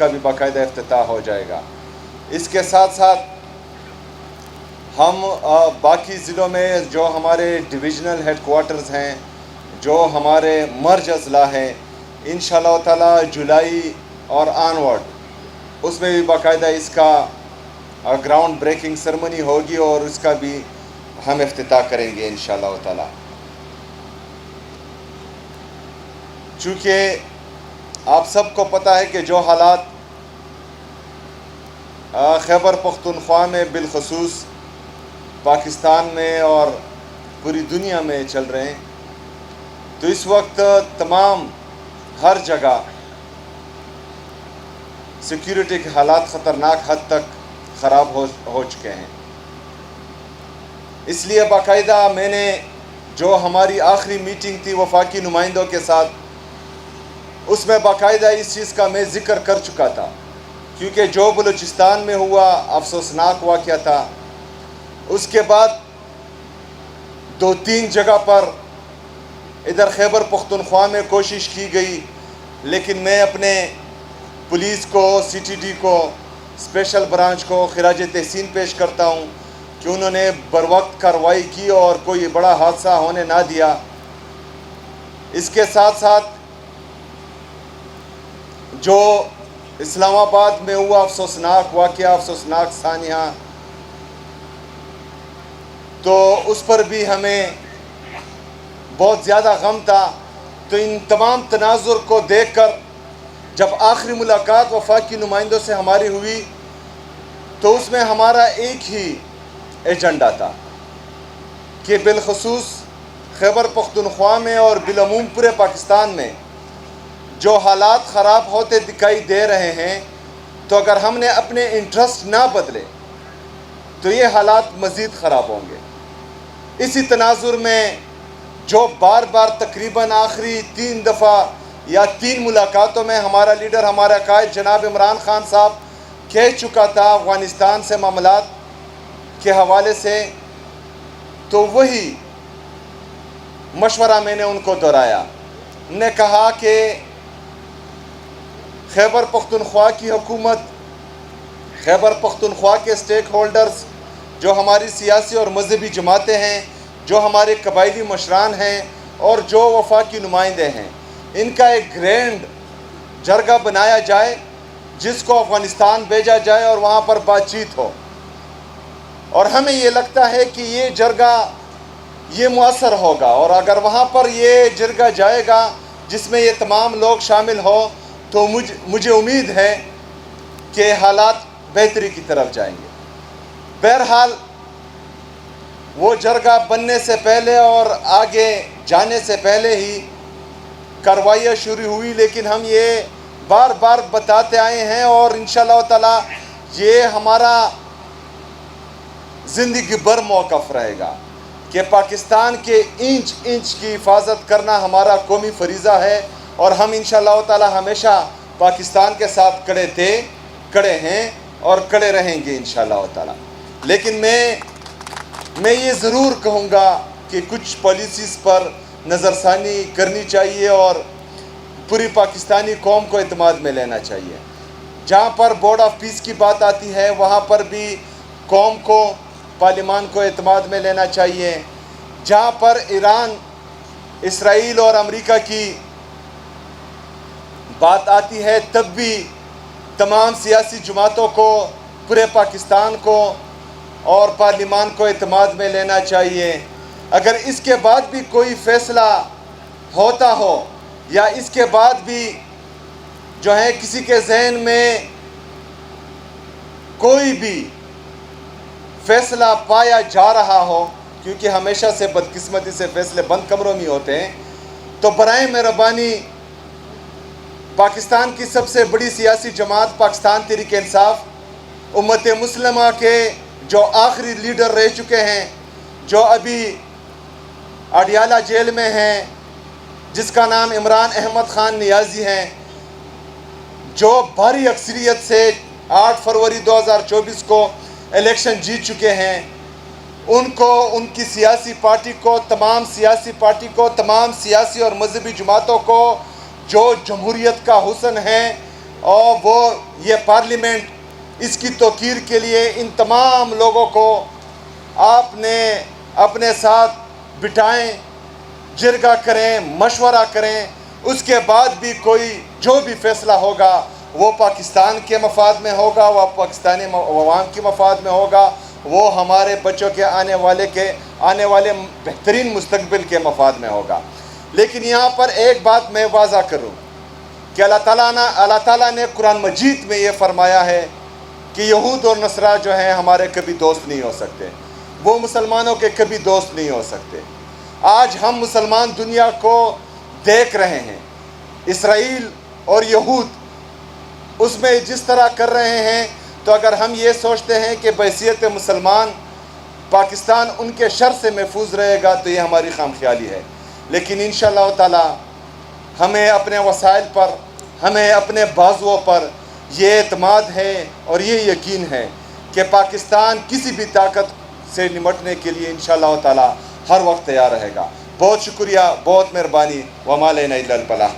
کا بھی باقاعدہ افتتاح ہو جائے گا۔ اس کے ساتھ ساتھ ہم باقی ضلعوں میں جو ہمارے ڈویژنل ہیڈ کوارٹرز ہیں، جو ہمارے مرج اضلاع ہیں، انشاءاللہ تعالی جولائی اور آنورڈ اس میں بھی باقاعدہ اس کا گراؤنڈ بریکنگ سرمنی ہوگی اور اس کا بھی ہم افتتاح کریں گے انشاءاللہ تعالی۔ چونکہ آپ سب کو پتہ ہے کہ جو حالات خیبر پختونخوا میں بالخصوص پاکستان میں اور پوری دنیا میں چل رہے ہیں، تو اس وقت تمام ہر جگہ سیکیورٹی کے حالات خطرناک حد تک خراب ہو چکے ہیں۔ اس لیے باقاعدہ میں نے جو ہماری آخری میٹنگ تھی وفاقی نمائندوں کے ساتھ، اس میں باقاعدہ اس چیز کا میں ذکر کر چکا تھا، کیونکہ جو بلوچستان میں ہوا افسوسناک واقعہ تھا، اس کے بعد 2-3 جگہ پر ادھر خیبر پختونخوا میں کوشش کی گئی، لیکن میں اپنے پولیس کو، سی ٹی ڈی کو، اسپیشل برانچ کو خراج تحسین پیش کرتا ہوں کہ انہوں نے بروقت کارروائی کی اور کوئی بڑا حادثہ ہونے نہ دیا۔ اس کے ساتھ ساتھ جو اسلام آباد میں ہوا افسوسناک واقعہ، افسوسناک سانحہ، تو اس پر بھی ہمیں بہت زیادہ غم تھا۔ تو ان تمام تناظر کو دیکھ کر جب آخری ملاقات وفاقی نمائندوں سے ہماری ہوئی، تو اس میں ہمارا ایک ہی ایجنڈا تھا کہ بالخصوص خیبر پختونخوا میں اور بالعموم پورے پاکستان میں جو حالات خراب ہوتے دکھائی دے رہے ہیں، تو اگر ہم نے اپنے انٹرسٹ نہ بدلے تو یہ حالات مزید خراب ہوں گے۔ اسی تناظر میں جو بار بار تقریباً آخری 3 دفعہ یا 3 ملاقاتوں میں ہمارا لیڈر، ہمارا قائد جناب عمران خان صاحب کہہ چکا تھا افغانستان سے معاملات کے حوالے سے، تو وہی مشورہ میں نے ان کو دہرایا۔ نے کہا کہ خیبر پختونخوا کی حکومت، خیبر پختونخوا کے سٹیک ہولڈرز، جو ہماری سیاسی اور مذہبی جماعتیں ہیں، جو ہمارے قبائلی مشران ہیں اور جو وفاقی نمائندے ہیں، ان کا ایک گرینڈ جرگہ بنایا جائے جس کو افغانستان بھیجا جائے اور وہاں پر بات چیت ہو۔ اور ہمیں یہ لگتا ہے کہ یہ جرگہ یہ مؤثر ہوگا، اور اگر وہاں پر یہ جرگہ جائے گا جس میں یہ تمام لوگ شامل ہو، تو مجھے امید ہے کہ حالات بہتری کی طرف جائیں گے۔ بہرحال وہ جرگہ بننے سے پہلے اور آگے جانے سے پہلے ہی کارروائیاں شروع ہوئی، لیکن ہم یہ بار بار بتاتے آئے ہیں اور انشاءاللہ تعالی یہ ہمارا زندگی بھر موقف رہے گا کہ پاکستان کے انچ انچ کی حفاظت کرنا ہمارا قومی فریضہ ہے، اور ہم انشاءاللہ تعالی ہمیشہ پاکستان کے ساتھ کڑے تھے، کڑے ہیں اور کڑے رہیں گے انشاءاللہ تعالی۔ لیکن میں یہ ضرور کہوں گا کہ کچھ پالیسیز پر نظر ثانی کرنی چاہیے اور پوری پاکستانی قوم کو اعتماد میں لینا چاہیے۔ جہاں پر بورڈ آف پیس کی بات آتی ہے، وہاں پر بھی قوم کو، پارلیمان کو اعتماد میں لینا چاہیے۔ جہاں پر ایران، اسرائیل اور امریکہ کی بات آتی ہے، تب بھی تمام سیاسی جماعتوں کو، پورے پاکستان کو اور پارلیمان کو اعتماد میں لینا چاہیے۔ اگر اس کے بعد بھی کوئی فیصلہ ہوتا ہو یا اس کے بعد بھی جو ہے کسی کے ذہن میں کوئی بھی فیصلہ پایا جا رہا ہو، کیونکہ ہمیشہ سے بدقسمتی سے فیصلے بند کمروں میں ہوتے ہیں، تو برائے مہربانی پاکستان کی سب سے بڑی سیاسی جماعت پاکستان تحریک انصاف، امت مسلمہ کے جو آخری لیڈر رہ چکے ہیں، جو ابھی اڈیالہ جیل میں ہیں، جس کا نام عمران احمد خان نیازی ہیں، جو بھاری اکثریت سے 8 فروری 2024 کو الیکشن جیت چکے ہیں، ان کو، ان کی سیاسی پارٹی کو، تمام سیاسی پارٹی کو، تمام سیاسی اور مذہبی جماعتوں کو جو جمہوریت کا حسن ہے، اور وہ یہ پارلیمنٹ اس کی توقیر کے لیے ان تمام لوگوں کو آپ نے اپنے ساتھ بٹھائیں، جرگہ کریں، مشورہ کریں، اس کے بعد بھی کوئی جو بھی فیصلہ ہوگا وہ پاکستان کے مفاد میں ہوگا، وہ پاکستانی عوام کی مفاد میں ہوگا، وہ ہمارے بچوں کے آنے والے بہترین مستقبل کے مفاد میں ہوگا۔ لیکن یہاں پر ایک بات میں واضح کروں کہ اللہ تعالیٰ نے قرآن مجید میں یہ فرمایا ہے کہ یہود اور نصارہ جو ہیں ہمارے کبھی دوست نہیں ہو سکتے، وہ مسلمانوں کے کبھی دوست نہیں ہو سکتے۔ آج ہم مسلمان دنیا کو دیکھ رہے ہیں، اسرائیل اور یہود اس میں جس طرح کر رہے ہیں، تو اگر ہم یہ سوچتے ہیں کہ بحیثیت مسلمان پاکستان ان کے شر سے محفوظ رہے گا تو یہ ہماری خام خیالی ہے۔ لیکن انشاءاللہ تعالی ہمیں اپنے وسائل پر، ہمیں اپنے بازوؤں پر یہ اعتماد ہے اور یہ یقین ہے کہ پاکستان کسی بھی طاقت سے نمٹنے کے لیے انشاءاللہ تعالی ہر وقت تیار رہے گا۔ بہت شکریہ، بہت مہربانی، وما علینا الا البلاغ۔